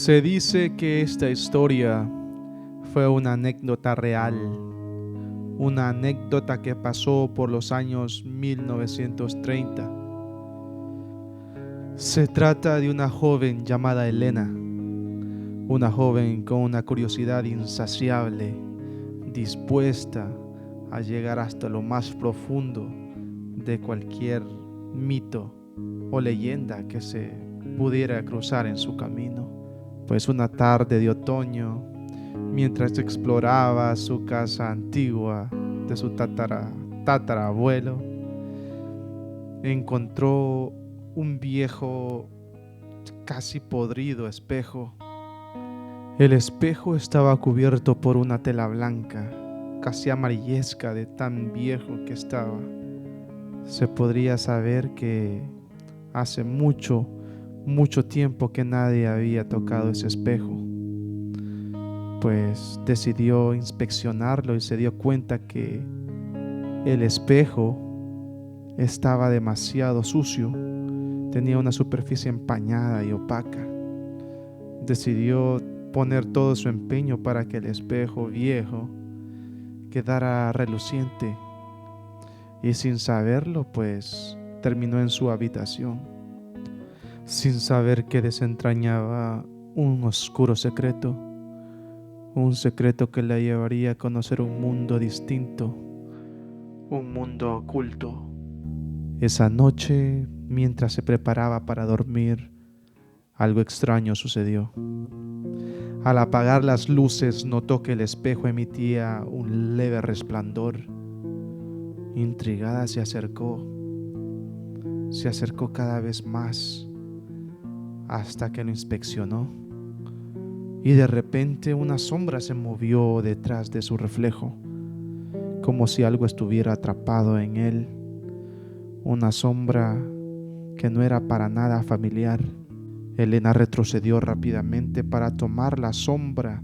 Se dice que esta historia fue una anécdota real, una anécdota que pasó por los años 1930. Se trata de una joven llamada Elena, una joven con una curiosidad insaciable, dispuesta a llegar hasta lo más profundo de cualquier mito o leyenda que se pudiera cruzar en su camino. Pues una tarde de otoño, mientras exploraba su casa antigua de su tatarabuelo, encontró un viejo, casi podrido espejo. El espejo estaba cubierto por una tela blanca, casi amarillesca de tan viejo que estaba. Se podría saber que hace mucho tiempo que nadie había tocado ese espejo. Pues decidió inspeccionarlo y se dio cuenta que el espejo estaba demasiado sucio, tenía una superficie empañada y opaca. Decidió poner todo su empeño para que el espejo viejo quedara reluciente, y sin saberlo, pues terminó en su habitación, sin saber que desentrañaba un oscuro secreto, un secreto que la llevaría a conocer un mundo distinto, un mundo oculto. Esa noche, mientras se preparaba para dormir, algo extraño sucedió. Al apagar las luces, notó que el espejo emitía un leve resplandor. Intrigada se acercó cada vez más hasta que lo inspeccionó, y de repente una sombra se movió detrás de su reflejo, como si algo estuviera atrapado en él, una sombra que no era para nada familiar. Elena retrocedió rápidamente para tomar la sombra,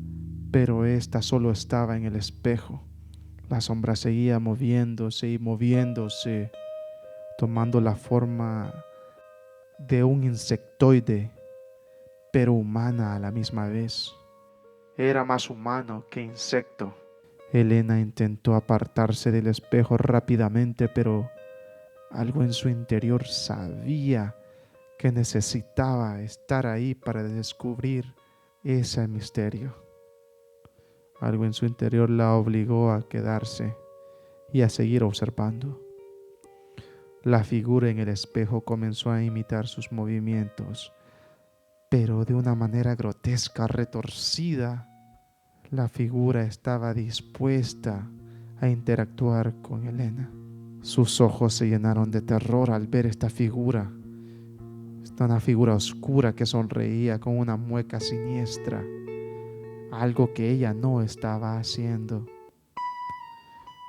pero esta solo estaba en el espejo. La sombra seguía moviéndose y moviéndose, tomando la forma de un insectoide, pero humana a la misma vez. Era más humano que insecto. Elena intentó apartarse del espejo rápidamente, pero algo en su interior sabía que necesitaba estar ahí para descubrir ese misterio. Algo en su interior la obligó a quedarse y a seguir observando. La figura en el espejo comenzó a imitar sus movimientos, pero de una manera grotesca, retorcida. La figura estaba dispuesta a interactuar con Elena. Sus ojos se llenaron de terror al ver esta figura. Una figura oscura que sonreía con una mueca siniestra, algo que ella no estaba haciendo.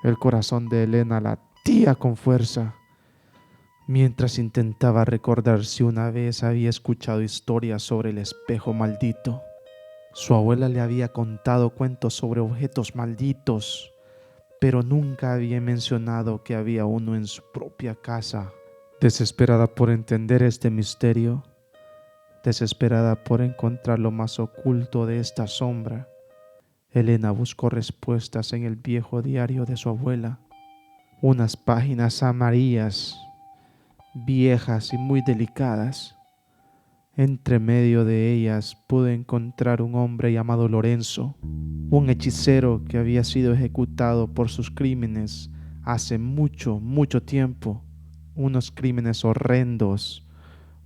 El corazón de Elena latía con fuerza, mientras intentaba recordar si una vez había escuchado historias sobre el espejo maldito. Su abuela le había contado cuentos sobre objetos malditos, pero nunca había mencionado que había uno en su propia casa. Desesperada por entender este misterio, desesperada por encontrar lo más oculto de esta sombra, Elena buscó respuestas en el viejo diario de su abuela. Unas páginas amarillas, viejas y muy delicadas. Entre medio de ellas pude encontrar un hombre llamado Lorenzo, un hechicero que había sido ejecutado por sus crímenes hace mucho tiempo. Unos crímenes horrendos,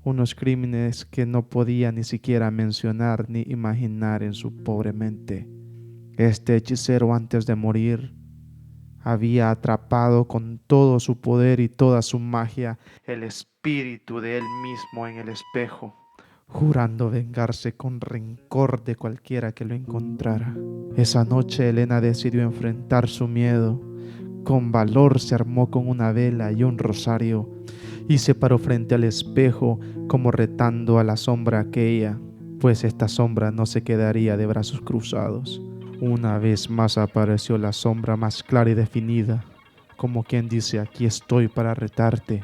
unos crímenes que no podía ni siquiera mencionar ni imaginar en su pobre mente. Este hechicero, antes de morir, había atrapado con todo su poder y toda su magia el espíritu de él mismo en el espejo, jurando vengarse con rencor de cualquiera que lo encontrara. Esa noche Elena decidió enfrentar su miedo. Con valor se armó con una vela y un rosario y se paró frente al espejo, como retando a la sombra aquella, pues esta sombra no se quedaría de brazos cruzados. Una vez más apareció la sombra más clara y definida, como quien dice: aquí estoy para retarte.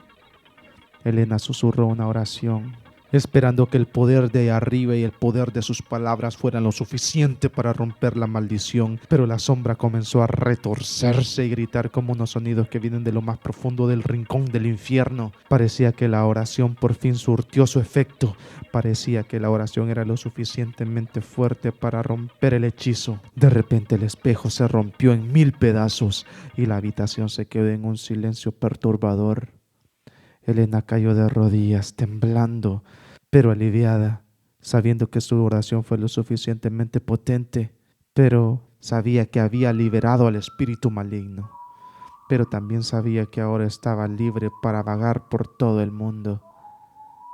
Elena susurró una oración esperando que el poder de arriba y el poder de sus palabras fueran lo suficiente para romper la maldición. Pero la sombra comenzó a retorcerse y gritar como unos sonidos que vienen de lo más profundo del rincón del infierno. Parecía que la oración por fin surtió su efecto. Parecía que la oración era lo suficientemente fuerte para romper el hechizo. De repente el espejo se rompió en 1000 pedazos y la habitación se quedó en un silencio perturbador. Elena cayó de rodillas, temblando, pero aliviada, sabiendo que su oración fue lo suficientemente potente, pero sabía que había liberado al espíritu maligno, pero también sabía que ahora estaba libre para vagar por todo el mundo.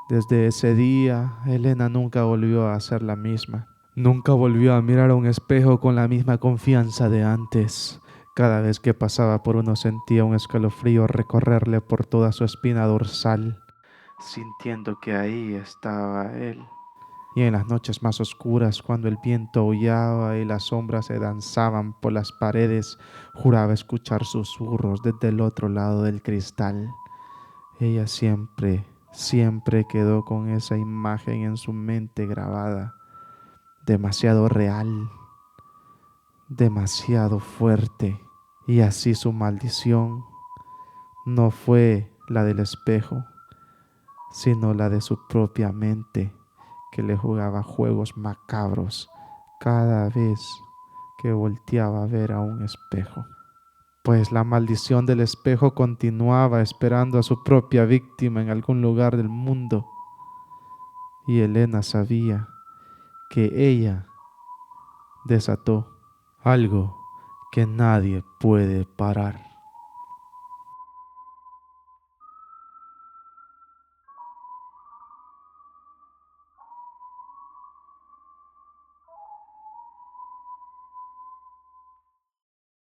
Desde ese día, Elena nunca volvió a ser la misma. Nunca volvió a mirar a un espejo con la misma confianza de antes. Cada vez que pasaba por uno sentía un escalofrío recorrerle por toda su espina dorsal, sintiendo que ahí estaba él. Y en las noches más oscuras, cuando el viento aullaba y las sombras se danzaban por las paredes, juraba escuchar susurros desde el otro lado del cristal. Ella siempre quedó con esa imagen en su mente grabada, demasiado real, demasiado fuerte. Y así su maldición no fue la del espejo, sino la de su propia mente, que le jugaba juegos macabros cada vez que volteaba a ver a un espejo. Pues la maldición del espejo continuaba esperando a su propia víctima en algún lugar del mundo. Y Elena sabía que ella desató algo que nadie puede parar.